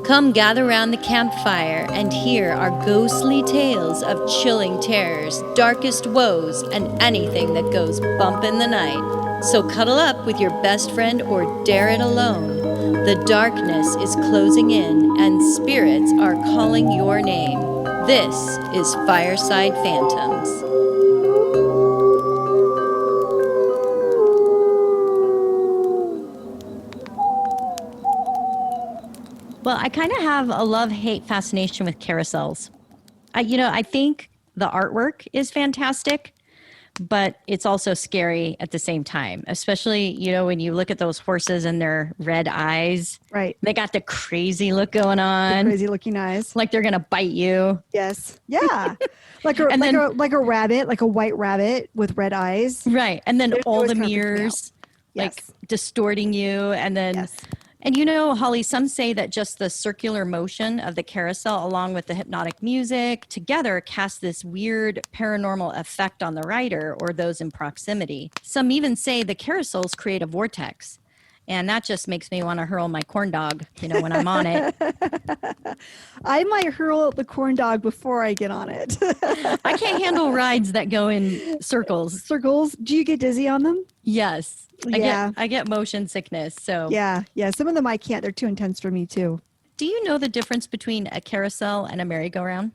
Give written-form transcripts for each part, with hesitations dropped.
Come gather round the campfire and hear our ghostly tales of chilling terrors, darkest woes, and anything that goes bump in the night. So cuddle up with your best friend or dare it alone. The darkness is closing in and spirits are calling your name. This is Fireside Phantoms. Well, I kind of have a love-hate fascination with carousels. I think the artwork is fantastic, but it's also scary at the same time, especially, when you look at those horses and their red eyes. Right. They got the crazy look going on. Crazy looking eyes. Like they're going to bite you. Yes. Yeah. like a rabbit, like a white rabbit with red eyes. Right. And then It all always the kinda freaks me mirrors, Yes. distorting you. And then... Yes. And Holly, some say that just the circular motion of the carousel along with the hypnotic music together cast this weird paranormal effect on the rider or those in proximity. Some even say the carousels create a vortex. And that just makes me want to hurl my corn dog, when I'm on it. I might hurl the corn dog before I get on it. I can't handle rides that go in circles. Circles? Do you get dizzy on them? Yes. Yeah. I get motion sickness. So Yeah. Some of them I can't. They're too intense for me too. Do you know the difference between a carousel and a merry-go-round?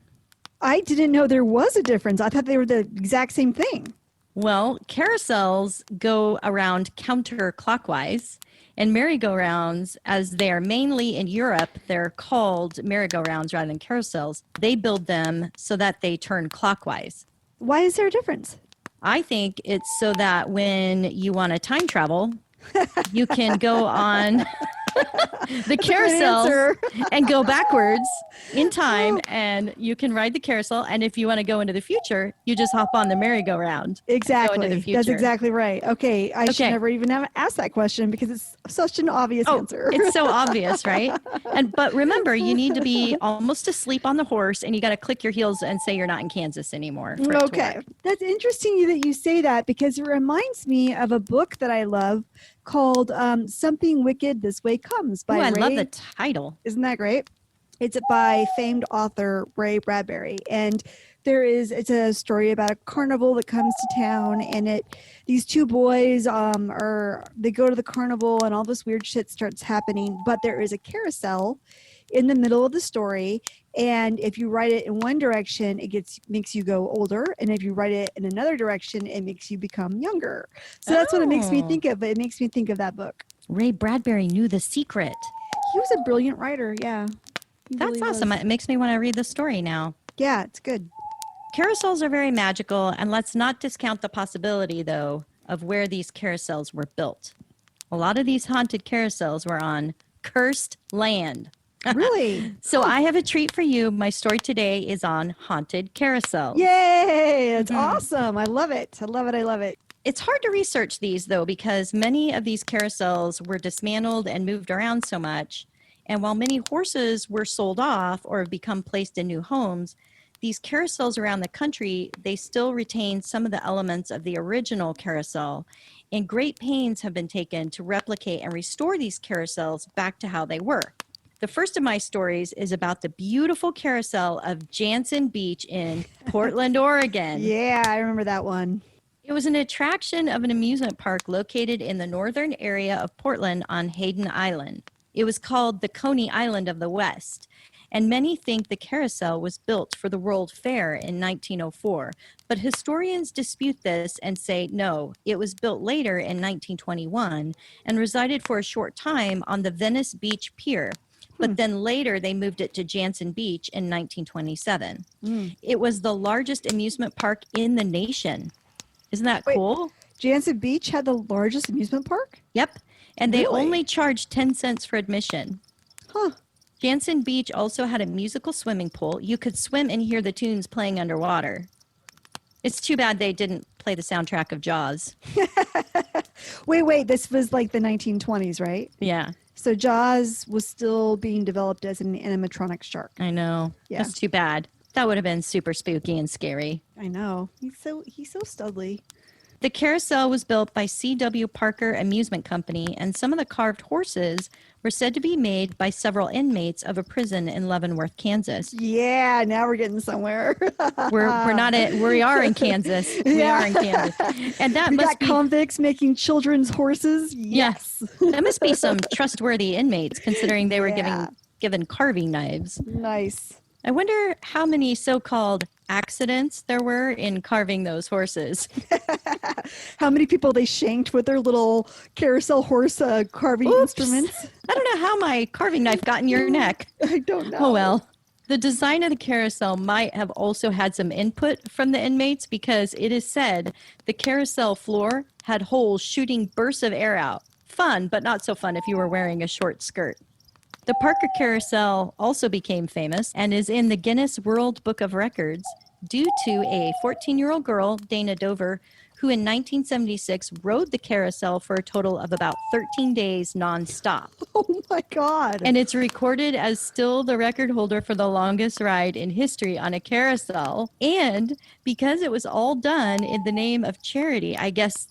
I didn't know there was a difference. I thought they were the exact same thing. Well, carousels go around counterclockwise, and merry-go-rounds, as they are mainly in Europe, they're called merry-go-rounds rather than carousels. They build them so that they turn clockwise. Why is there a difference? I think it's so that when you want to time travel, you can go on the carousel and go backwards in time, and you can ride the carousel. And if you want to go into the future, you just hop on the merry-go-round. Exactly. That's exactly right. Okay. I should never even have asked that question because it's such an obvious answer. It's so obvious, right? But remember, you need to be almost asleep on the horse, and you got to click your heels and say you're not in Kansas anymore. Okay. That's interesting that you say that because it reminds me of a book that I love called Something Wicked This Way Comes by I love the title. Isn't that great? It's by famed author Ray Bradbury, and it's a story about a carnival that comes to town, and these two boys they go to the carnival and all this weird shit starts happening, but there is a carousel in the middle of the story, and if you ride it in one direction, makes you go older, and if you ride it in another direction, it makes you become younger. So that's what it makes me think of. It makes me think of that book. Ray Bradbury knew the secret. He was a brilliant writer. Yeah. That's awesome. It makes me want to read the story now. Yeah, it's good. Carousels are very magical, and let's not discount the possibility, though, of where these carousels were built. A lot of these haunted carousels were on cursed land. Really? So I have a treat for you. My story today is on haunted carousels. Yay! That's awesome. I love it. I love it. I love it. It's hard to research these, though, because many of these carousels were dismantled and moved around so much. And while many horses were sold off or have become placed in new homes, these carousels around the country, they still retain some of the elements of the original carousel. And great pains have been taken to replicate and restore these carousels back to how they were. The first of my stories is about the beautiful carousel of Jansen Beach in Portland, Oregon. Yeah, I remember that one. It was an attraction of an amusement park located in the northern area of Portland on Hayden Island. It was called the Coney Island of the West, and many think the carousel was built for the World Fair in 1904. But historians dispute this and say, no, it was built later in 1921 and resided for a short time on the Venice Beach Pier. But then later they moved it to Jansen Beach in 1927. It was the largest amusement park in the nation. Isn't that cool? Jansen Beach had the largest amusement park? Yep. And they only charged 10 cents for admission. Huh. Jansen Beach also had a musical swimming pool. You could swim and hear the tunes playing underwater. It's too bad they didn't play the soundtrack of Jaws. Wait. This was like the 1920s, right? Yeah. So Jaws was still being developed as an animatronic shark. I know. Yeah. That's too bad. That would have been super spooky and scary. I know. He's so studly. The carousel was built by C.W. Parker Amusement Company, and some of the carved horses were said to be made by several inmates of a prison in Leavenworth, Kansas. Yeah, now we're getting somewhere. We're not in, we are in Kansas. We Yeah. are in Kansas. And that We must got be convicts making children's horses. Yes. that must be some trustworthy inmates, considering they were Yeah. given carving knives. Nice. I wonder how many so-called accidents there were in carving those horses. How many people they shanked with their little carousel horse carving Oops. instruments? I don't know how my carving knife got in your neck. I don't know. Oh well. The design of the carousel might have also had some input from the inmates, because it is said the carousel floor had holes shooting bursts of air out. Fun, but not so fun if you were wearing a short skirt. The Parker Carousel also became famous and is in the Guinness World Book of Records due to a 14-year-old girl, Dana Dover, who in 1976 rode the carousel for a total of about 13 days nonstop. Oh my God. And it's recorded as still the record holder for the longest ride in history on a carousel. And because it was all done in the name of charity, I guess,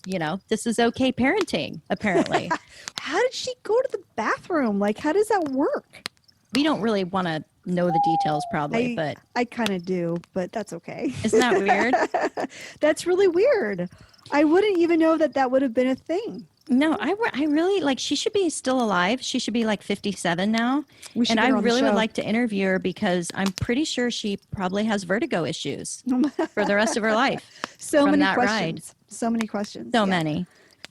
this is okay parenting, apparently. How did she go to the bathroom? Like, how does that work? We don't really want to know the details, probably, but I kind of do, but that's okay. isn't that weird? That's really weird. I wouldn't even know that would have been a thing. No, I really she should be still alive. She should be like 57 now. We should And get I her on the really would show. like to interview her, because I'm pretty sure she probably has vertigo issues for the rest of her life. So from many that ride. questions. So many questions. So Yeah. many.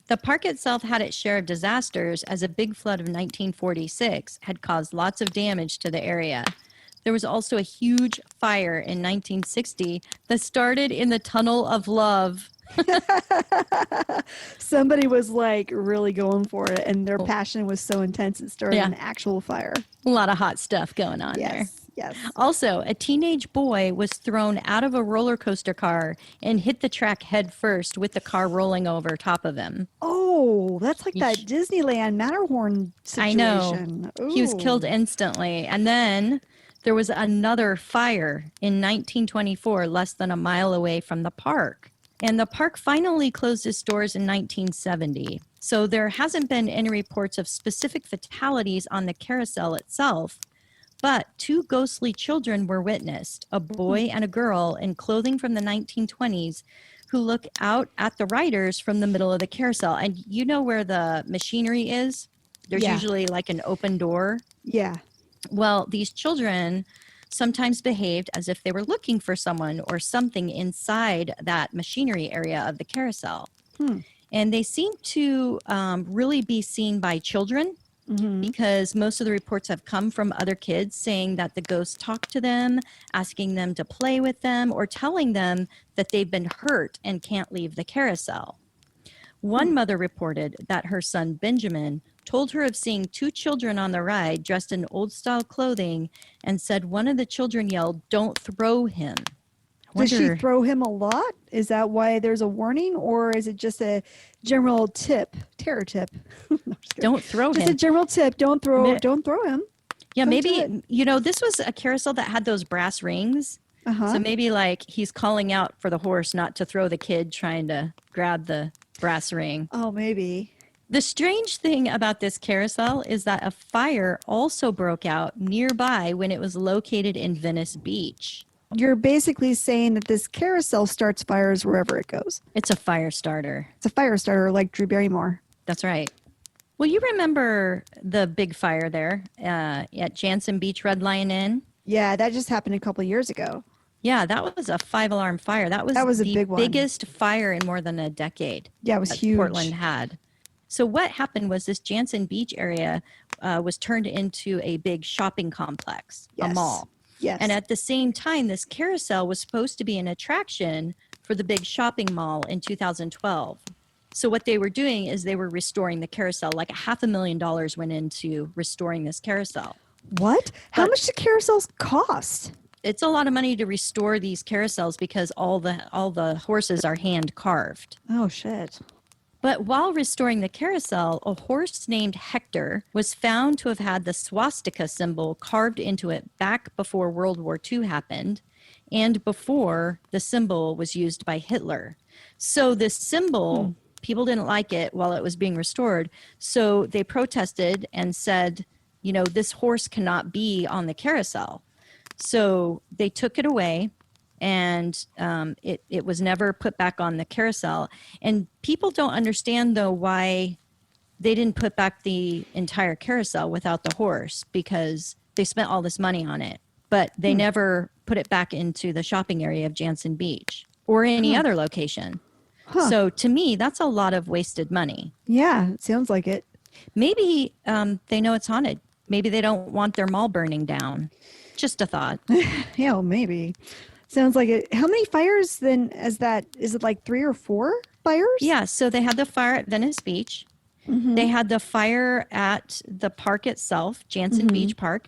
The park itself had its share of disasters, as a big flood of 1946 had caused lots of damage to the area. There was also a huge fire in 1960 that started in the Tunnel of Love. Somebody was like really going for it, and their passion was so intense it started Yeah. an actual fire. A lot of hot stuff going on there. Yes. Yes. Also, a teenage boy was thrown out of a roller coaster car and hit the track head first, with the car rolling over top of him. Oh, that's like that Disneyland Matterhorn I know. situation. He was Ooh. killed instantly. And then there was another fire in 1924, less than a mile away from the park. And the park finally closed its doors in 1970. So there hasn't been any reports of specific fatalities on the carousel itself. But two ghostly children were witnessed, a boy and a girl in clothing from the 1920s, who look out at the riders from the middle of the carousel. And you know where the machinery is? There's Yeah. usually like an open door. Yeah. Well, these children sometimes behaved as if they were looking for someone or something inside that machinery area of the carousel. And they seem to really be seen by children, because most of the reports have come from other kids saying that the ghosts talk to them, asking them to play with them, or telling them that they've been hurt and can't leave the carousel. One mother reported that her son Benjamin told her of seeing two children on the ride dressed in old-style clothing, and said one of the children yelled, "Don't throw him." Does she throw him a lot? Is that why there's a warning, or is it just a general tip, terror tip? No, I'm just kidding. Don't throw Just a him. general tip. Don't throw Ma- him. Yeah, Don't maybe, do this was a carousel that had those brass rings. Uh-huh. So maybe like he's calling out for the horse not to throw the kid trying to grab the brass ring. Oh, maybe. The strange thing about this carousel is that a fire also broke out nearby when it was located in Venice Beach. You're basically saying that this carousel starts fires wherever it goes. It's a fire starter. It's a fire starter like Drew Barrymore. That's right. Well, you remember the big fire there at Jansen Beach Red Lion Inn? Yeah, that just happened a couple of years ago. Yeah, that was a 5-alarm fire. That was a the big one. biggest fire in more than a decade. Yeah, it was that huge. Portland had. So what happened was this Jansen Beach area was turned into a big shopping complex, a Yes. mall. Yes. And at the same time, this carousel was supposed to be an attraction for the big shopping mall in 2012. So what they were doing is they were restoring the carousel. Like $500,000 went into restoring this carousel. What? How But- much do carousels cost? It's a lot of money to restore these carousels, because all the horses are hand carved. Oh, shit. But while restoring the carousel, a horse named Hector was found to have had the swastika symbol carved into it back before World War II happened, and before the symbol was used by Hitler. So this symbol, people didn't like it while it was being restored. So they protested and said, this horse cannot be on the carousel. So they took it away, and it was never put back on the carousel. And people don't understand, though, why they didn't put back the entire carousel without the horse, because they spent all this money on it. But they never put it back into the shopping area of Jansen Beach or any other location. So to me, that's a lot of wasted money. Yeah, it sounds like it. Maybe they know it's haunted. Maybe they don't want their mall burning down. Just a thought. Yeah, well, maybe. Sounds like it. How many fires then is that? Is it like 3 or 4 fires? Yeah, so they had the fire at Venice Beach. They had the fire at the park itself, Jansen Beach Park.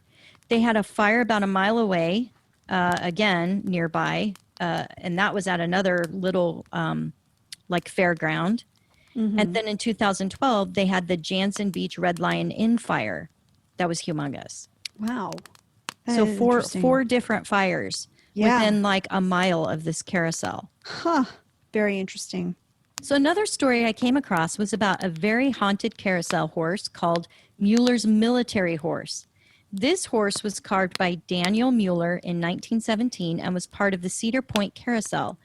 They had a fire about a mile away, again, nearby. And that was at another little, like, fairground. And then in 2012, they had the Jansen Beach Red Lion Inn fire. That was humongous. Wow. So four different fires within like a mile of this carousel. Very interesting. So another story I came across was about a very haunted carousel horse called Mueller's Military Horse. This horse was carved by Daniel Mueller in 1917 and was part of the Cedar Point Carousel.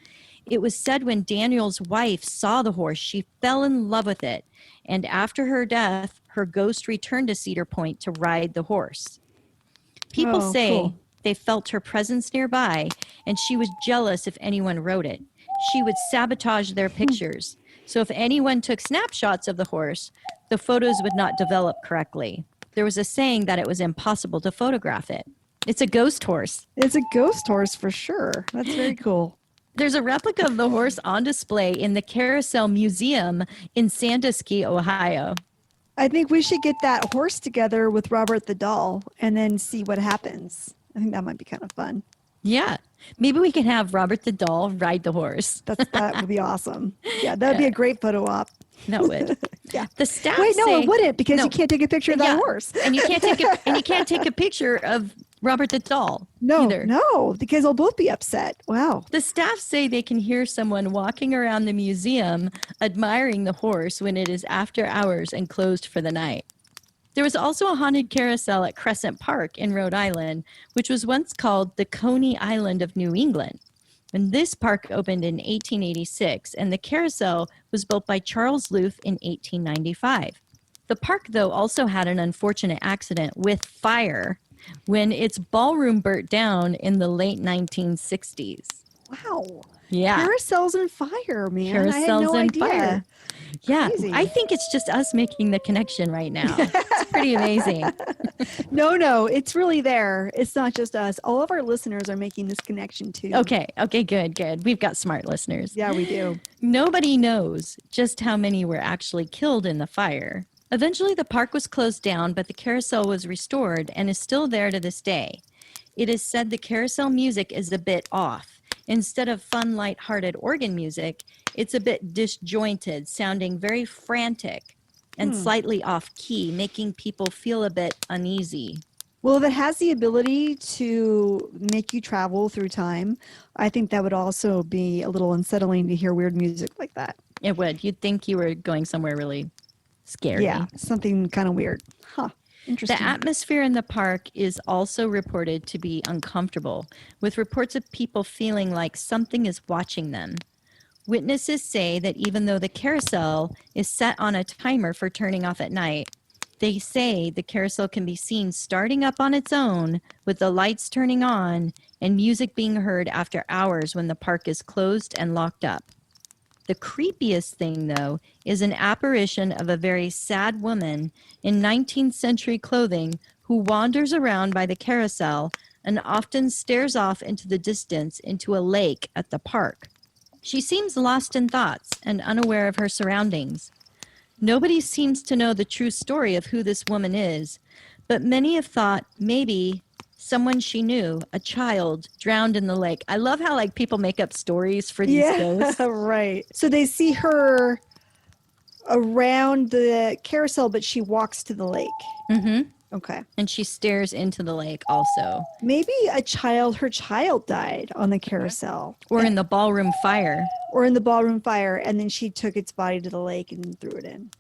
It was said when Daniel's wife saw the horse, she fell in love with it. And after her death, her ghost returned to Cedar Point to ride the horse. People say they felt her presence nearby, and she was jealous if anyone rode it. She would sabotage their pictures. So if anyone took snapshots of the horse, the photos would not develop correctly. There was a saying that it was impossible to photograph it. It's a ghost horse. It's a ghost horse for sure. That's very cool. There's a replica of the horse on display in the Carousel Museum in Sandusky, Ohio. I think we should get that horse together with Robert the doll and then see what happens. I think that might be kind of fun. Yeah. Maybe we can have Robert the doll ride the horse. That would be awesome. Yeah, that would be a great photo op. That would. Yeah. The staff Wait, no, say, it wouldn't, because no. you can't take a picture of that horse. And you can't take a picture of Robert the doll either. No, because they'll both be upset. Wow. The staff say they can hear someone walking around the museum admiring the horse when it is after hours and closed for the night. There was also a haunted carousel at Crescent Park in Rhode Island, which was once called the Coney Island of New England. And this park opened in 1886, and the carousel was built by Charles Luth in 1895. The park, though, also had an unfortunate accident with fire when its ballroom burnt down in the late 1960s. Wow. Yeah. Carousels and fire, man. Carousels I had no and idea. fire. Yeah. Crazy. I think it's just us making the connection right now. It's pretty amazing. No, it's really there. It's not just us. All of our listeners are making this connection too. Okay, good. We've got smart listeners. Yeah, we do. Nobody knows just how many were actually killed in the fire. Eventually, the park was closed down, but the carousel was restored and is still there to this day. It is said the carousel music is a bit off. Instead of fun, light-hearted organ music, it's a bit disjointed, sounding very frantic and slightly off-key, making people feel a bit uneasy. Well, if it has the ability to make you travel through time, I think that would also be a little unsettling to hear weird music like that. It would. You'd think you were going somewhere really scary. Yeah, something kind of weird. Interesting. The atmosphere in the park is also reported to be uncomfortable, with reports of people feeling like something is watching them. Witnesses say that even though the carousel is set on a timer for turning off at night, they say the carousel can be seen starting up on its own with the lights turning on and music being heard after hours when the park is closed and locked up. The creepiest thing, though, is an apparition of a very sad woman in 19th century clothing who wanders around by the carousel and often stares off into the distance into a lake at the park. She seems lost in thoughts and unaware of her surroundings. Nobody seems to know the true story of who this woman is, but many have thought maybe someone she knew, a child, drowned in the lake. I love how people make up stories for these ghosts. Right. So they see her around the carousel, but she walks to the lake. Mm-hmm. Okay. And she stares into the lake also. Maybe her child died on the carousel. Or in the ballroom fire. Or in the ballroom fire, and then she took its body to the lake and threw it in.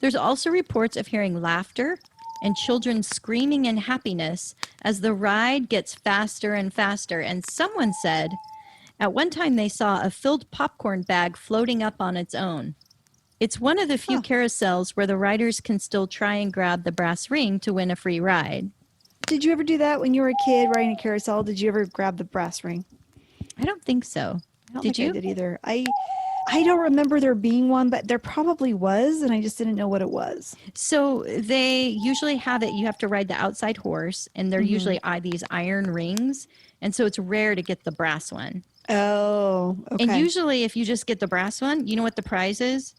There's also reports of hearing laughter and children screaming in happiness as the ride gets faster and faster. And someone said at one time they saw a filled popcorn bag floating up on its own. It's one of the few carousels where the riders can still try and grab the brass ring to win a free ride. Did you ever do that when you were a kid riding a carousel? Did you ever grab the brass ring? I don't think so. I don't Did think you? I did either. I don't remember there being one, but there probably was, and I just didn't know what it was. So they usually have it, you have to ride the outside horse, and they're usually these iron rings. And so it's rare to get the brass one. Oh, okay. And usually if you just get the brass one, you know what the prize is?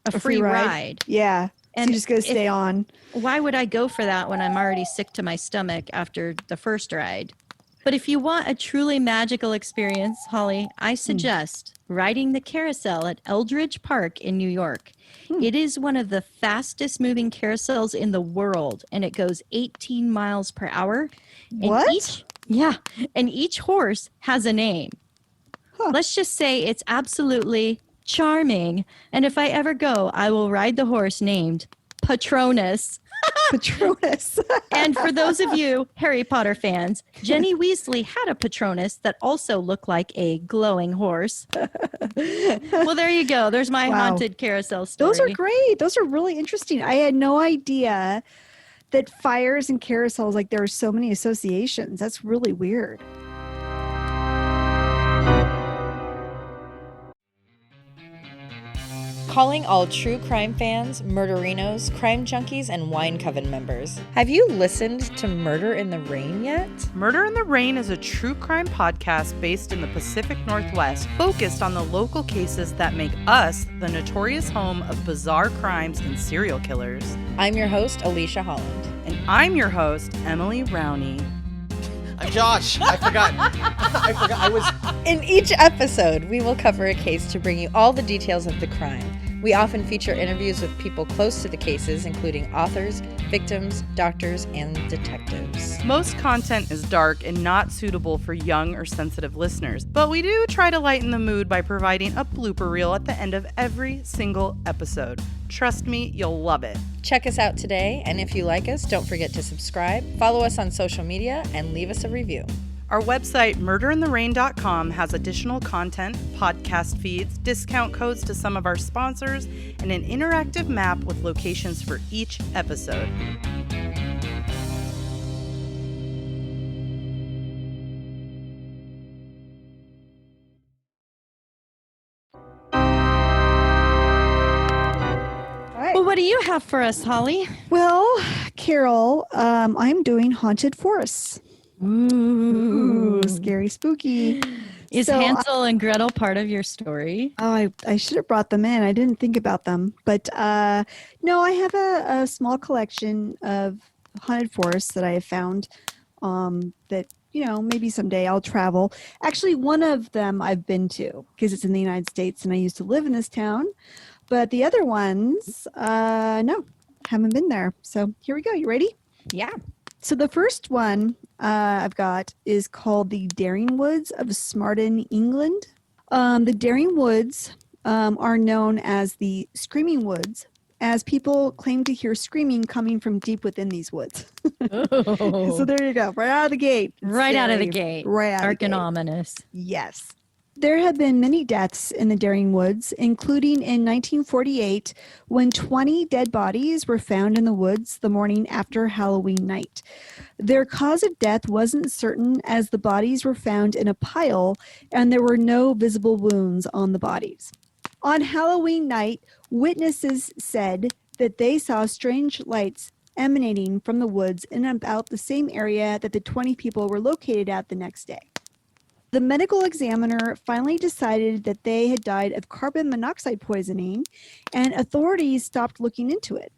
A free ride. Yeah. And so you just got to stay on. Why would I go for that when I'm already sick to my stomach after the first ride? But if you want a truly magical experience, Holly, I suggest riding the carousel at Eldridge Park in New York. It is one of the fastest moving carousels in the world, and it goes 18 miles per hour. What? And each horse has a name. Let's just say it's absolutely charming. And if I ever go, I will ride the horse named Patronus. Patronus. And for those of you Harry Potter fans, Jenny Weasley had a Patronus that also looked like a glowing horse. Well, there you go. There's my haunted carousel story. Those are great. Those are really interesting. I had no idea that fires and carousels, like there are so many associations. That's really weird. Calling all true crime fans, murderinos, crime junkies, and Wine Coven members. Have you listened to Murder in the Rain yet? Murder in the Rain is a true crime podcast based in the Pacific Northwest, focused on the local cases that make us the notorious home of bizarre crimes and serial killers. I'm your host, Alicia Holland. And I'm your host, Emily Rowney. I'm Josh. I forgot. I was... In each episode, we will cover a case to bring you all the details of the crime. We often feature interviews with people close to the cases, including authors, victims, doctors, and detectives. Most content is dark and not suitable for young or sensitive listeners, but we do try to lighten the mood by providing a blooper reel at the end of every single episode. Trust me, you'll love it. Check us out today, and if you like us, don't forget to subscribe, follow us on social media, and leave us a review. Our website, murderintherain.com, has additional content, podcast feeds, discount codes to some of our sponsors, and an interactive map with locations for each episode. Well, what do you have for us, Holly? Well, Carol, I'm doing haunted forests. Ooh, scary, spooky. Is Hansel and Gretel part of your story? Oh, I should have brought them in. I didn't think about them. But no, I have a small collection of haunted forests that I have found that, maybe someday I'll travel. Actually, one of them I've been to because it's in the United States and I used to live in this town. But the other ones, no, haven't been there. So here we go. You ready? Yeah. So the first one I've got is called the Daring Woods of Smarden, England. The Daring Woods are known as the Screaming Woods, as people claim to hear screaming coming from deep within these woods. Oh. So there you go, right out of the gate. Right out of the gate. Right out of the Dark and gate. ominous. Yes. There have been many deaths in the Daring Woods, including in 1948 when 20 dead bodies were found in the woods the morning after Halloween night. Their cause of death wasn't certain as the bodies were found in a pile and there were no visible wounds on the bodies. On Halloween night, witnesses said that they saw strange lights emanating from the woods in about the same area that the 20 people were located at the next day. The medical examiner finally decided that they had died of carbon monoxide poisoning, and authorities stopped looking into it.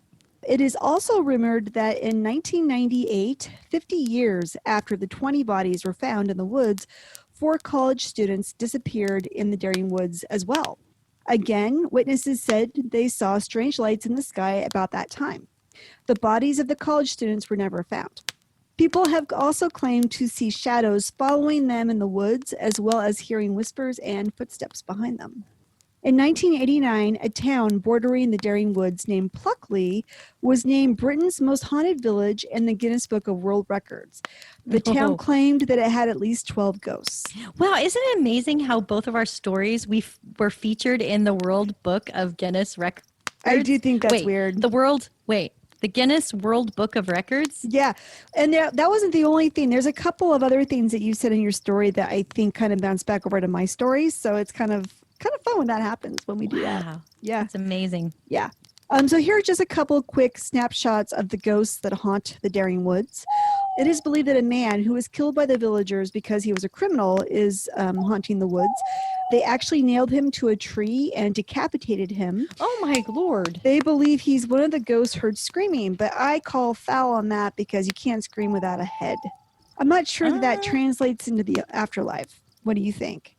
It is also rumored that in 1998, 50 years after the 20 bodies were found in the woods, 4 college students disappeared in the Daring Woods as well. Again, witnesses said they saw strange lights in the sky about that time. The bodies of the college students were never found. People have also claimed to see shadows following them in the woods, as well as hearing whispers and footsteps behind them. In 1989, a town bordering the Daring Woods named Pluckley was named Britain's most haunted village in the Guinness Book of World Records. The town claimed that it had at least 12 ghosts. Wow, isn't it amazing how both of our stories were featured in the World Book of Guinness Records? I do think that's weird. The Guinness World Book of Records? Yeah. And that wasn't the only thing. There's a couple of other things that you said in your story that I think kind of bounce back over to my story. So it's kind of fun when that happens, when we do that. Yeah. It's amazing. Yeah. So here are just a couple quick snapshots of the ghosts that haunt the Daring Woods. It is believed that a man who was killed by the villagers because he was a criminal is haunting the woods. They actually nailed him to a tree and decapitated him. Oh my Lord. They believe he's one of the ghosts heard screaming, but I call foul on that because you can't scream without a head. I'm not sure that translates into the afterlife. What do you think?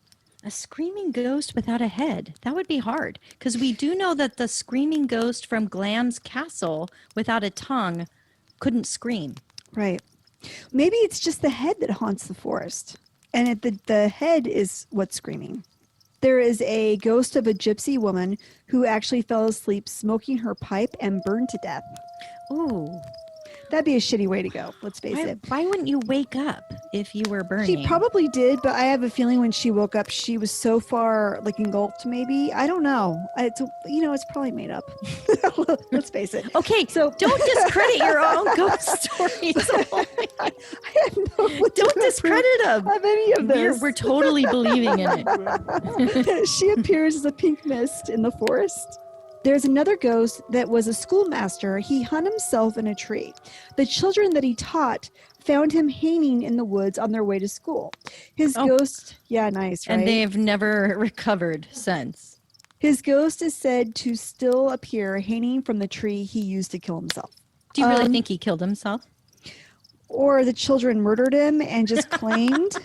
A screaming ghost without a head. That would be hard, because we do know that the screaming ghost from Glam's castle without a tongue couldn't scream. Right. Maybe it's just the head that haunts the forest, and the head is what's screaming. There is a ghost of a gypsy woman who actually fell asleep smoking her pipe and burned to death. Ooh. That'd be a shitty way to go, let's face it. Why wouldn't you wake up if you were burning? She probably did, but I have a feeling when she woke up, she was so far engulfed maybe. I don't know. It's probably made up. Let's face it. Okay, so don't discredit your own ghost stories. I have Don't discredit them. of any of this. We're totally believing in it. She appears as a pink mist in the forest. There's another ghost that was a schoolmaster. He hung himself in a tree. The children that he taught found him hanging in the woods on their way to school. His ghost, nice, right? And they have never recovered since. His ghost is said to still appear hanging from the tree he used to kill himself. Do you really think he killed himself? Or the children murdered him and just claimed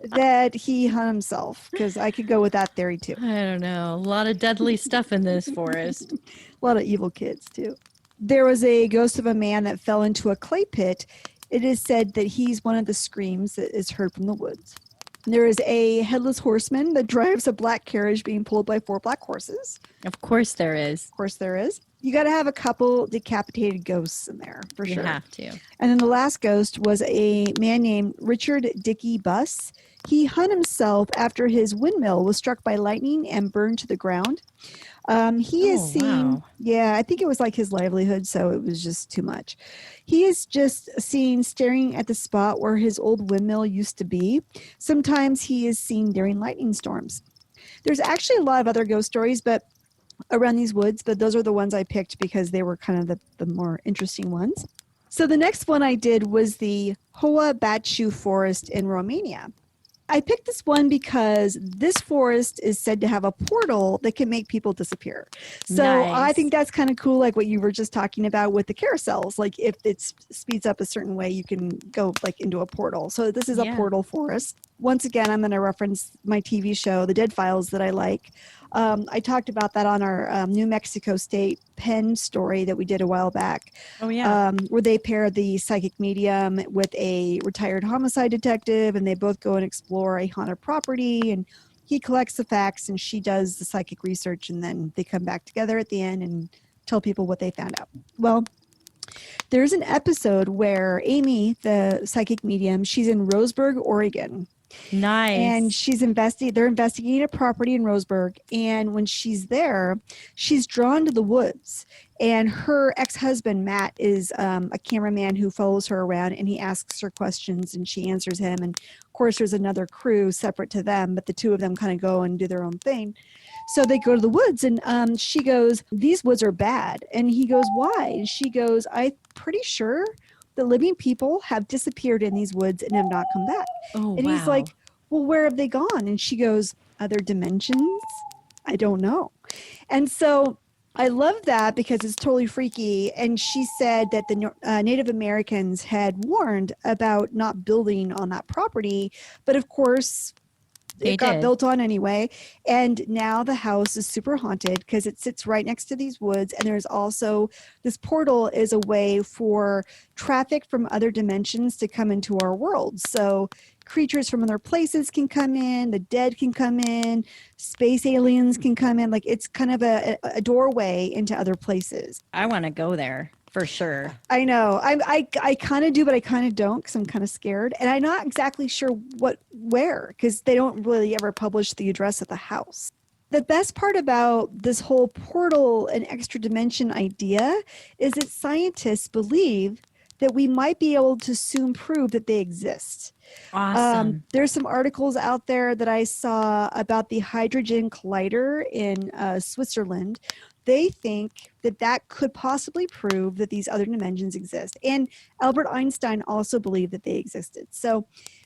that he hung himself, because I could go with that theory too. I don't know. A lot of deadly stuff in this forest. A lot of evil kids too. There was a ghost of a man that fell into a clay pit. It is said that he's one of the screams that is heard from the woods. There is a headless horseman that drives a black carriage being pulled by 4 black horses. Of course there is. Of course there is. You got to have a couple decapitated ghosts in there, for sure. You have to. And then the last ghost was a man named Richard Dickey Buss. He hung himself after his windmill was struck by lightning and burned to the ground. He is seen, I think it was like his livelihood, so it was just too much. He is just seen staring at the spot where his old windmill used to be. Sometimes he is seen during lightning storms. There's actually a lot of other ghost stories, around these woods, but those are the ones I picked because they were kind of the more interesting ones. So the next one I did was the Hoia-BaciuForest in Romania. I picked this one because this forest is said to have a portal that can make people disappear. So Nice. I think that's kind of cool, like what you were just talking about with the carousels. Like if it speeds up a certain way, you can go into a portal. So this is a portal forest. Once again, I'm going to reference my TV show, The Dead Files, that I like. I talked about that on our New Mexico State Penn story that we did a while back. Oh, yeah. Where they pair the psychic medium with a retired homicide detective, and they both go and explore a haunted property, and he collects the facts and she does the psychic research, and then they come back together at the end and tell people what they found out. Well, there's an episode where Amy, the psychic medium, she's in Roseburg, Oregon. Nice. And they're investigating a property in Roseburg. And when she's there, she's drawn to the woods. And her ex-husband, Matt, is a cameraman who follows her around, and he asks her questions and she answers him. And of course, there's another crew separate to them, but the two of them kind of go and do their own thing. So they go to the woods, and she goes, "These woods are bad." And he goes, "Why?" And she goes, "I'm pretty sure the living people have disappeared in these woods and have not come back." Oh, And he's like, "Well, where have they gone?" And she goes, "Other dimensions? I don't know." And so I love that because it's totally freaky. And she said that the Native Americans had warned about not building on that property. But of course, They it got did. built on anyway. And now the house is super haunted because it sits right next to these woods. And there's also this portal is a way for traffic from other dimensions to come into our world. So creatures from other places can come in, the dead can come in, space aliens can come in. Like it's kind of a doorway into other places. I want to go there for sure. I know. I kind of do, but I kind of don't because I'm kind of scared. And I'm not exactly sure where because they don't really ever publish the address of the house. The best part about this whole portal and extra dimension idea is that scientists believe that we might be able to soon prove that they exist. Awesome. There's some articles out there that I saw about the Hydrogen Collider in Switzerland. They think that could possibly prove that these other dimensions exist. And Albert Einstein also believed that they existed. So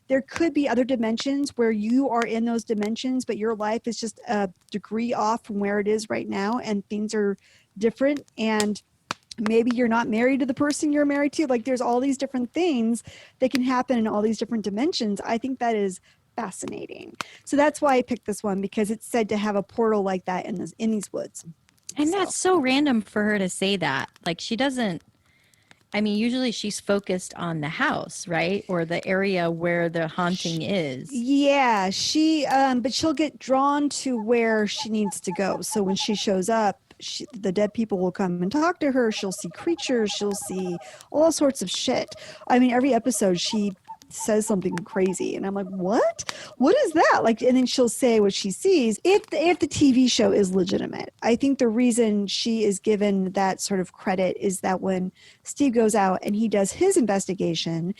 there could be other dimensions where you are in those dimensions, but your life is just a degree off from where it is right now, and things are different. And maybe you're not married to the person you're married to. Like there's all these different things that can happen in all these different dimensions. I think that is fascinating. So that's why I picked this one, because it's said to have a portal like that in these woods. And that's so random for her to say that. Like she doesn't, I mean, usually she's focused on the house, right? Or the area where the haunting is. Yeah, but she'll get drawn to where she needs to go. So when she shows up, the dead people will come and talk to her. She'll see creatures. She'll see all sorts of shit. I mean, every episode she says something crazy, and I'm like, what is that? Like, and then she'll say what she sees. If the TV show is legitimate, I think the reason she is given that sort of credit is that when Steve goes out and he does his investigation,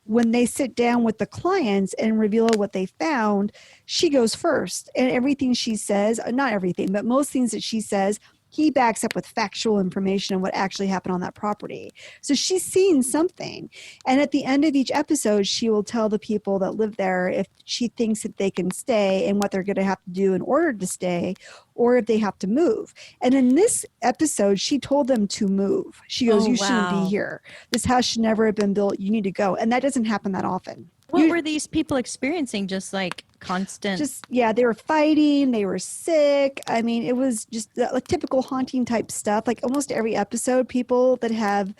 when they sit down with the clients and reveal what they found, she goes first, and everything she says, not everything, but most things that she says, he backs up with factual information on what actually happened on that property. So she's seen something. And at the end of each episode, she will tell the people that live there if she thinks that they can stay and what they're going to have to do in order to stay, or if they have to move. And in this episode, she told them to move. She goes, you shouldn't be here. This house should never have been built. You need to go. And that doesn't happen that often. What were these people experiencing? Just like constant? They were fighting. They were sick. I mean, it was just like typical haunting type stuff. Like almost every episode, people that have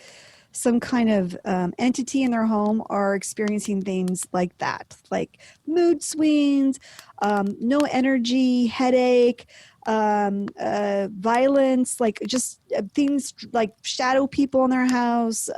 some kind of entity in their home are experiencing things like that, like mood swings, no energy, headache, violence, like just things like shadow people in their house,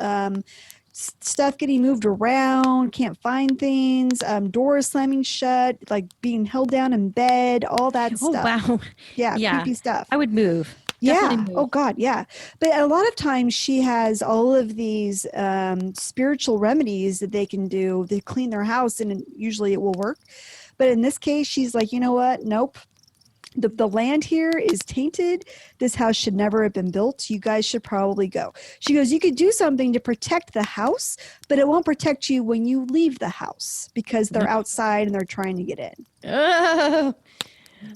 stuff getting moved around, can't find things, doors slamming shut, like being held down in bed, all that stuff. Oh, wow. Yeah, creepy stuff. I would move. Yeah. Definitely move. Oh, God, yeah. But a lot of times she has all of these spiritual remedies that they can do. They clean their house, and usually it will work. But in this case, she's like, you know what? Nope. The land here is tainted. This house should never have been built. You guys should probably go. She goes, you could do something to protect the house, but it won't protect you when you leave the house because they're outside and they're trying to get in. Oh,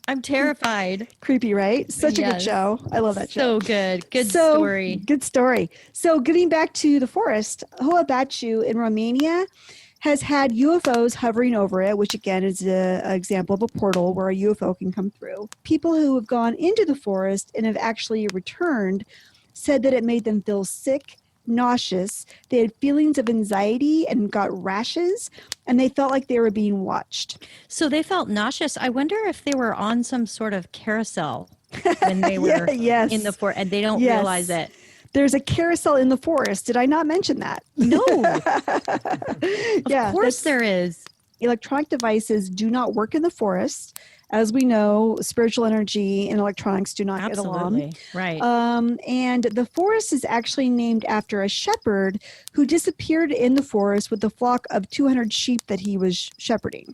I'm terrified. Creepy, right? Such a good show. I love that show. So good. Good story. Good story. So getting back to the forest, Hoia-Baciu in Romania has had UFOs hovering over it, which again is an example of a portal where a UFO can come through. People who have gone into the forest and have actually returned said that it made them feel sick, nauseous. They had feelings of anxiety and got rashes, and they felt like they were being watched. So they felt nauseous. I wonder if they were on some sort of carousel when they were in the forest, and they don't realize it. There's a carousel in the forest. Did I not mention that? No. Of course there is. Electronic devices do not work in the forest. As we know, spiritual energy and electronics do not get along. Right. And the forest is actually named after a shepherd who disappeared in the forest with a flock of 200 sheep that he was shepherding.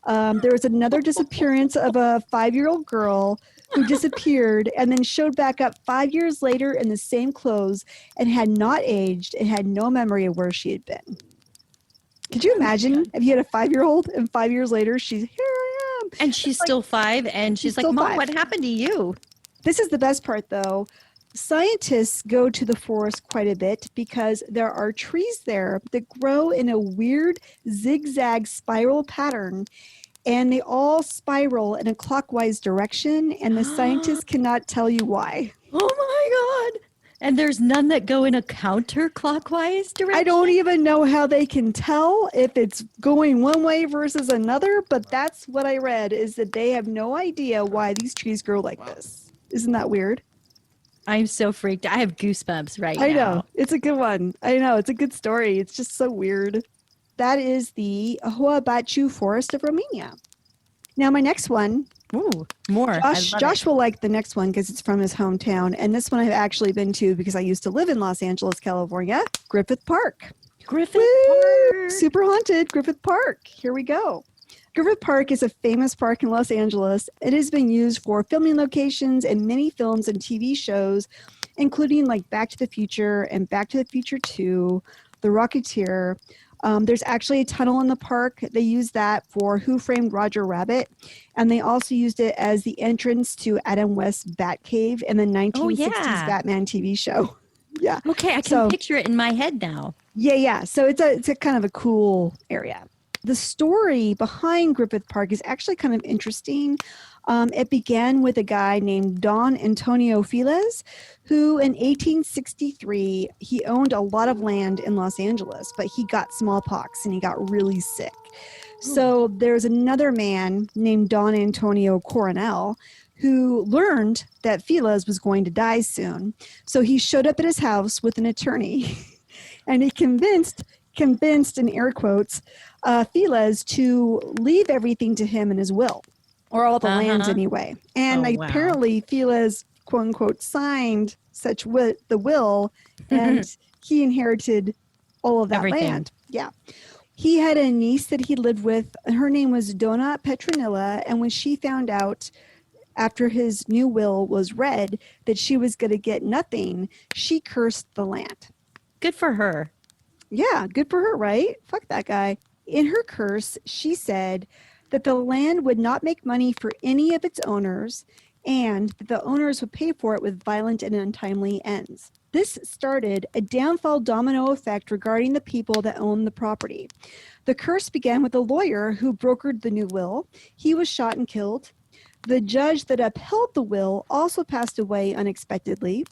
There was another disappearance of a 5-year-old girl who disappeared and then showed back up 5 years later in the same clothes and had not aged and had no memory of where she had been. Could you imagine if you had a 5-year-old and 5 years later she's, here I am. And she's still 5 and she's like, Mom, what happened to you? This is the best part though. Scientists go to the forest quite a bit because there are trees there that grow in a weird zigzag spiral pattern. and they all spiral in a clockwise direction, and the scientists cannot tell you why. Oh my God. And there's none that go in a counterclockwise direction? I don't even know how they can tell if it's going one way versus another, but that's what I read, is that they have no idea why these trees grow like this. Isn't that weird? I'm so freaked. I have goosebumps right now. I know. It's a good one. I know. It's a good story. It's just so weird. That is the Hoia-BaciuForest of Romania. Now, my next one, Ooh, more. Josh will like the next one because it's from his hometown. And this one I've actually been to because I used to live in Los Angeles, California, Griffith Park. Griffith Woo! Park. Super haunted Griffith Park. Here we go. Griffith Park is a famous park in Los Angeles. It has been used for filming locations and many films and TV shows, including like Back to the Future and Back to the Future 2, The Rocketeer. There's actually a tunnel in the park. They use that for Who Framed Roger Rabbit. And they also used it as the entrance to Adam West's Batcave in the 1960s Batman TV show. Yeah. Okay, I can picture it in my head now. Yeah. So it's a kind of a cool area. The story behind Griffith Park is actually kind of interesting. It began with a guy named Don Antonio Files, who in 1863, he owned a lot of land in Los Angeles, but he got smallpox and he got really sick. So there's another man named Don Antonio Coronel who learned that Files was going to die soon. So he showed up at his house with an attorney and he convinced in air quotes, Files to leave everything to him in his will, or all the lands anyway. And apparently Files, quote unquote, signed such the will, and he inherited all of that land. Yeah. He had a niece that he lived with. Her name was Donna Petronilla, and when she found out after his new will was read that she was going to get nothing, she cursed the land. Good for her. Yeah, good for her, right? Fuck that guy. In her curse, she said that the land would not make money for any of its owners and that the owners would pay for it with violent and untimely ends. This started a downfall domino effect regarding the people that owned the property. The curse began with a lawyer who brokered the new will. He was shot and killed. The judge that upheld the will also passed away unexpectedly.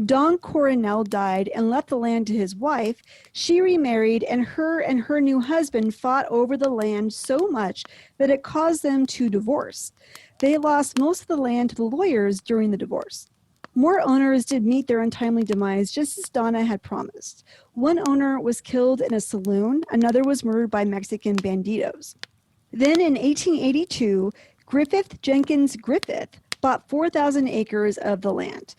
Don Coronel died and left the land to his wife. She remarried, and her new husband fought over the land so much that it caused them to divorce. They lost most of the land to the lawyers during the divorce. More owners did meet their untimely demise, just as Donna had promised. One owner was killed in a saloon. Another was murdered by Mexican bandidos. Then in 1882, Griffith Jenkins Griffith bought 4,000 acres of the land.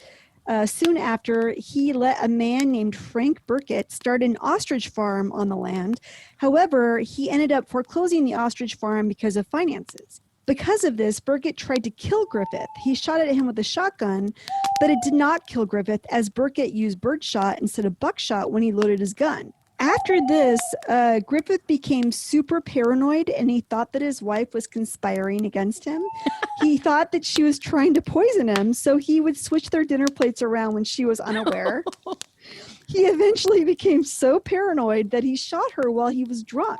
Soon after, he let a man named Frank Burkett start an ostrich farm on the land. However, he ended up foreclosing the ostrich farm because of finances. Because of this, Burkett tried to kill Griffith. He shot at him with a shotgun, but it did not kill Griffith as Burkett used birdshot instead of buckshot when he loaded his gun. After this, Griffith became super paranoid and he thought that his wife was conspiring against him. He thought that she was trying to poison him, so he would switch their dinner plates around when she was unaware. He eventually became so paranoid that he shot her while he was drunk.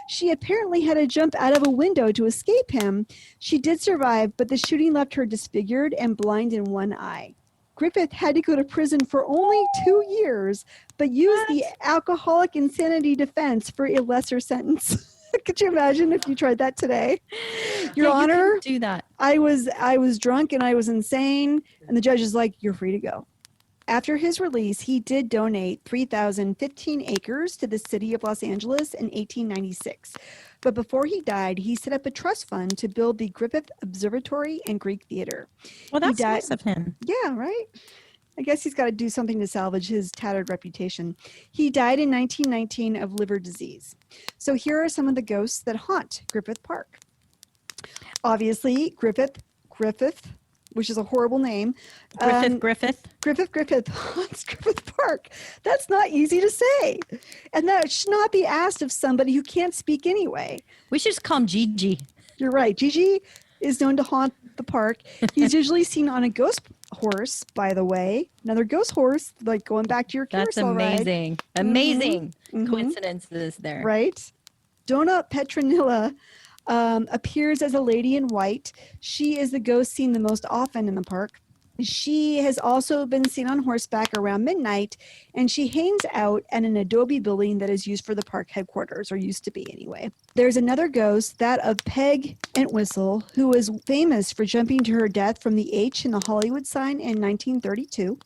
She apparently had to jump out of a window to escape him. She did survive, but the shooting left her disfigured and blind in one eye. Griffith had to go to prison for only 2 years, but used the alcoholic insanity defense for a lesser sentence. Could you imagine if you tried that today? Your Honor, do that. I was drunk and I was insane, and the judge is like, "You're free to go." After his release, he did donate 3,015 acres to the city of Los Angeles in 1896. But before he died, he set up a trust fund to build the Griffith Observatory and Greek Theater. Well, that's nice of him. Yeah, right? I guess he's got to do something to salvage his tattered reputation. He died in 1919 of liver disease. So here are some of the ghosts that haunt Griffith Park. Obviously, Griffith, which is a horrible name. Griffith haunts Griffith Park. That's not easy to say. And that should not be asked of somebody who can't speak anyway. We should just call him Gigi. You're right. Gigi is known to haunt the park. He's usually seen on a ghost horse, by the way. Another ghost horse, like going back to your carousel ride. That's amazing. Amazing coincidences there. Right? Donna Petronilla appears as a lady in white. She is the ghost seen the most often in the park. She has also been seen on horseback around midnight, and she hangs out at an adobe building that is used for the park headquarters, or used to be anyway. There's another ghost, that of Peg Entwistle, who was famous for jumping to her death from the H in the Hollywood sign in 1932.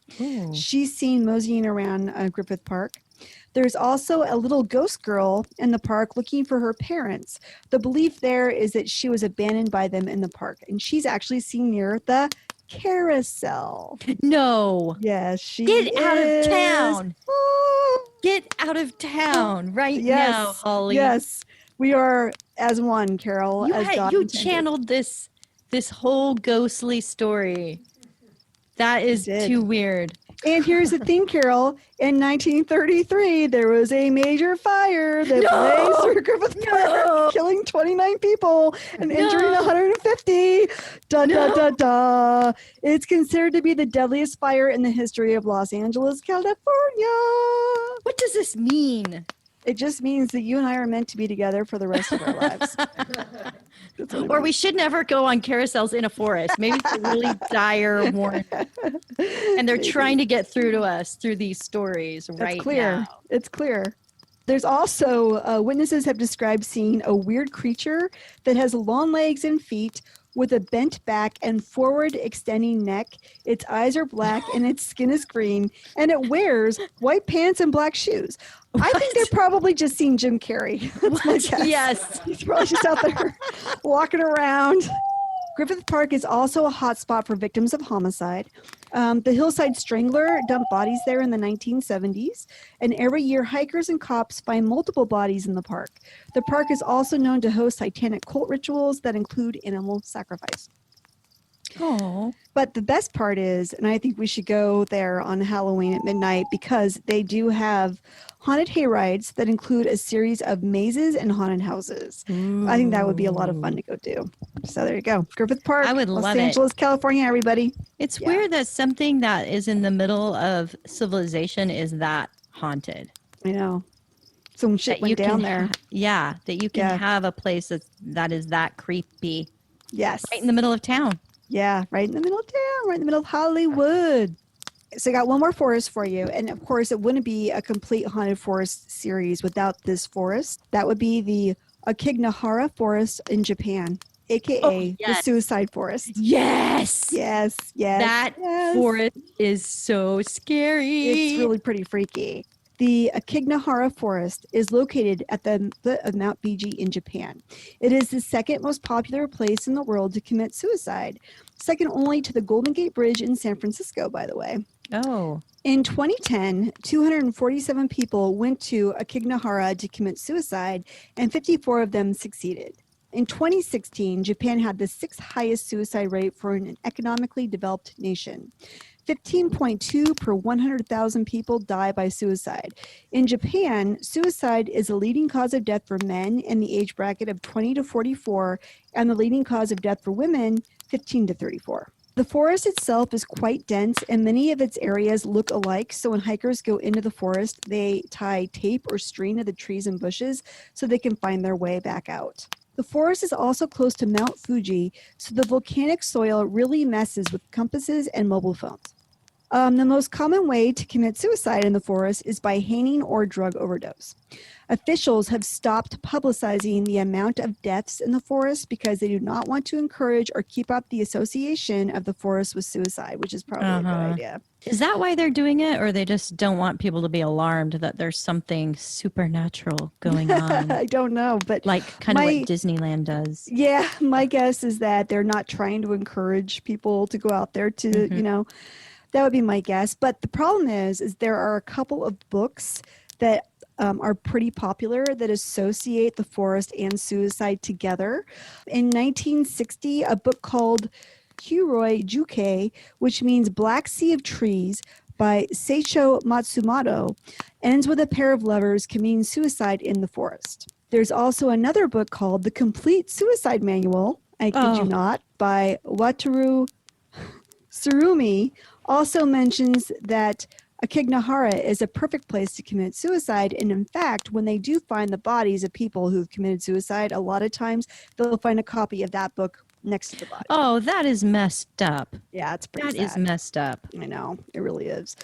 She's seen moseying around Griffith Park. There's also a little ghost girl in the park looking for her parents. The belief there is that she was abandoned by them in the park, and she's actually seen near the Carousel. No. Yes, she Get out of is. town. Oh, Get out of town right yes, now, Holly. yes. We are as one, Carol. You, as God you intended. channeled this whole ghostly story. That is did. too weird. And here's the thing, Carol. In 1933, there was a major fire that blazed through Griffith Park, killing 29 people and injuring 150. Da, da, da, da. It's considered to be the deadliest fire in the history of Los Angeles, California. What does this mean? It just means that you and I are meant to be together for the rest of our lives. Or we should never go on carousels in a forest. Maybe it's a really dire warning. And they're trying to get through to us through these stories right now. It's clear. There's also, witnesses have described seeing a weird creature that has long legs and feet with a bent back and forward extending neck. Its eyes are black and its skin is green, and it wears white pants and black shoes. I think they're probably just seeing Jim Carrey. That's my guess. Yes. He's probably just out there walking around. Griffith Park is also a hotspot for victims of homicide. The Hillside Strangler dumped bodies there in the 1970s, and every year hikers and cops find multiple bodies in the park. The park is also known to host satanic cult rituals that include animal sacrifice. Oh. But the best part is, and I think we should go there on Halloween at midnight, because they do have haunted hayrides that include a series of mazes and haunted houses. Ooh. I think that would be a lot of fun to go do. So there you go. Griffith Park, I would love Los Angeles, California, everybody. It's weird that something that is in the middle of civilization is that haunted. I know. Some shit went down there. That you can have a place that is that creepy. Yes. Right in the middle of town. Yeah, right in the middle of town, right in the middle of Hollywood. So I got one more forest for you. And of course, it wouldn't be a complete haunted forest series without this forest. That would be the Aokigahara Forest in Japan, a.k.a. the Suicide Forest. Yes. Yes. That forest is so scary. It's really pretty freaky. The Aokigahara Forest is located at the foot of Mount Fuji in Japan. It is the second most popular place in the world to commit suicide, second only to the Golden Gate Bridge in San Francisco, by the way. Oh. In 2010, 247 people went to Aokigahara to commit suicide, and 54 of them succeeded. In 2016, Japan had the sixth highest suicide rate for an economically developed nation. 15.2 per 100,000 people die by suicide. In Japan, suicide is the leading cause of death for men in the age bracket of 20 to 44, and the leading cause of death for women, 15 to 34. The forest itself is quite dense, and many of its areas look alike, so when hikers go into the forest, they tie tape or string to the trees and bushes so they can find their way back out. The forest is also close to Mount Fuji, so the volcanic soil really messes with compasses and mobile phones. The most common way to commit suicide in the forest is by hanging or drug overdose. Officials have stopped publicizing the amount of deaths in the forest because they do not want to encourage or keep up the association of the forest with suicide, which is probably a good idea. Is that why they're doing it, or they just don't want people to be alarmed that there's something supernatural going on? I don't know, but like kind of what Disneyland does. Yeah, my guess is that they're not trying to encourage people to go out there to, that would be my guess. But the problem is there are a couple of books that are pretty popular that associate the forest and suicide together. In 1960, a book called Hoia-BaciuForest, which means Black Sea of Trees, by Seicho Matsumoto, ends with a pair of lovers committing suicide in the forest. There's also another book called The Complete Suicide Manual, I kid you not, by Wataru Tsurumi, also mentions that Akignahara is a perfect place to commit suicide. And in fact, when they do find the bodies of people who've committed suicide, a lot of times they'll find a copy of that book next to the body. Oh, that is messed up. Yeah, it's pretty That sad. is messed up. I know, it really is.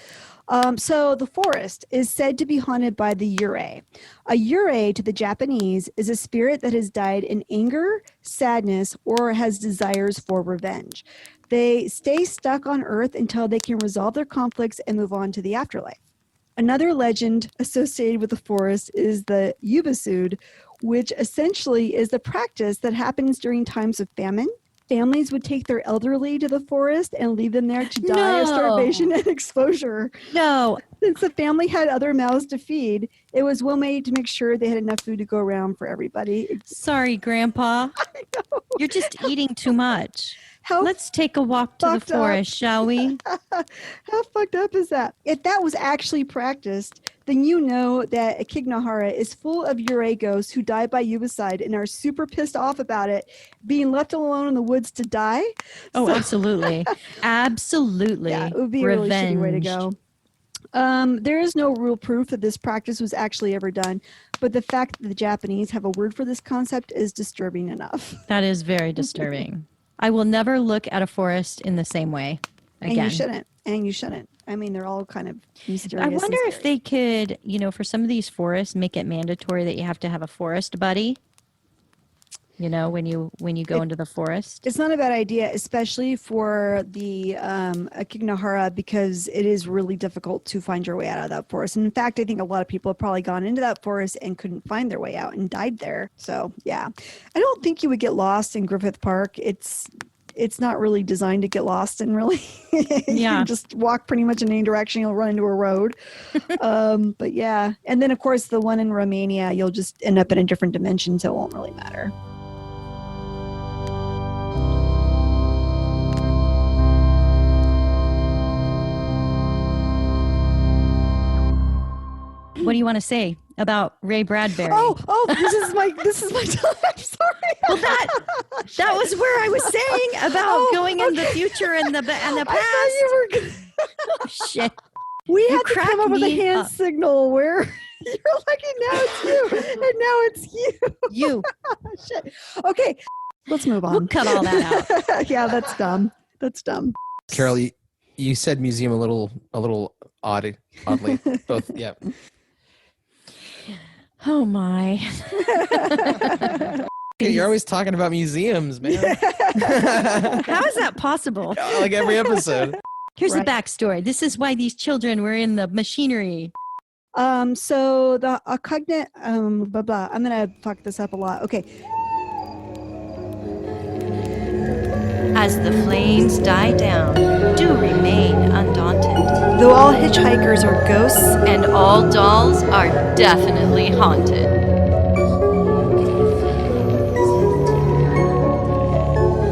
So the forest is said to be haunted by the yurei. A yurei to the Japanese is a spirit that has died in anger, sadness, or has desires for revenge. They stay stuck on Earth until they can resolve their conflicts and move on to the afterlife. Another legend associated with the forest is the Yubasud, which essentially is the practice that happens during times of famine. Families would take their elderly to the forest and leave them there to die of No. starvation and exposure. No, Since the family had other mouths to feed, it was well made to make sure they had enough food to go around for everybody. sorry, Grandpa. You're just eating too much. How Let's take a walk to the fucked up. forest, shall we? How fucked up is that? If that was actually practiced, then you know that Akignahara is full of yurei ghosts who die by Yubaside and are super pissed off about it, being left alone in the woods to die. Oh, So- absolutely. Absolutely. Yeah, it would be a really shitty way to Revenged. go. There is no real proof that this practice was actually ever done, but the fact that the Japanese have a word for this concept is disturbing enough. That is very disturbing. I will never look at a forest in the same way again. And you shouldn't. And you shouldn't. I mean, they're all kind of mysterious. I and wonder if scary. they could, for some of these forests, make it mandatory that you have to have a forest buddy. When you go into the forest. It's not a bad idea, especially for the Akignahara, because it is really difficult to find your way out of that forest. And in fact, I think a lot of people have probably gone into that forest and couldn't find their way out and died there. So yeah, I don't think you would get lost in Griffith Park. It's not really designed to get lost in, really. You Yeah. can just walk pretty much in any direction. You'll run into a road. But yeah. And then, of course, the one in Romania, you'll just end up in a different dimension, so it won't really matter. What do you want to say about Ray Bradbury? Oh, this is my time. I'm sorry. Well, that was where I was saying about going in the future and the past. I thought you were gonna... Oh, shit. We You had to crack come up with a me hand up. signal where you're like, and now it's you, and now it's you. You. Shit. Okay, let's move on. We'll cut all that out. Yeah, that's dumb. That's dumb. Carol, you said museum a little oddly. Both, yeah. Oh my. You're always talking about museums, man. How is that possible? Like every episode. Here's Right. the backstory. This is why these children were in the machinery. So the cognate blah blah. I'm gonna fuck this up a lot. Okay. As the flames die down, do remain undaunted. Though all hitchhikers are ghosts, And all dolls are definitely haunted.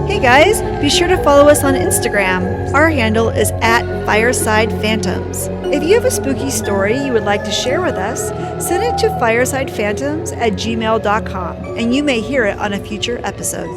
hey guys, be sure to follow us on Instagram. Our handle is @FiresidePhantoms. If you have a spooky story you would like to share with us, send it to firesidephantoms@gmail.com and you may hear it on a future episode.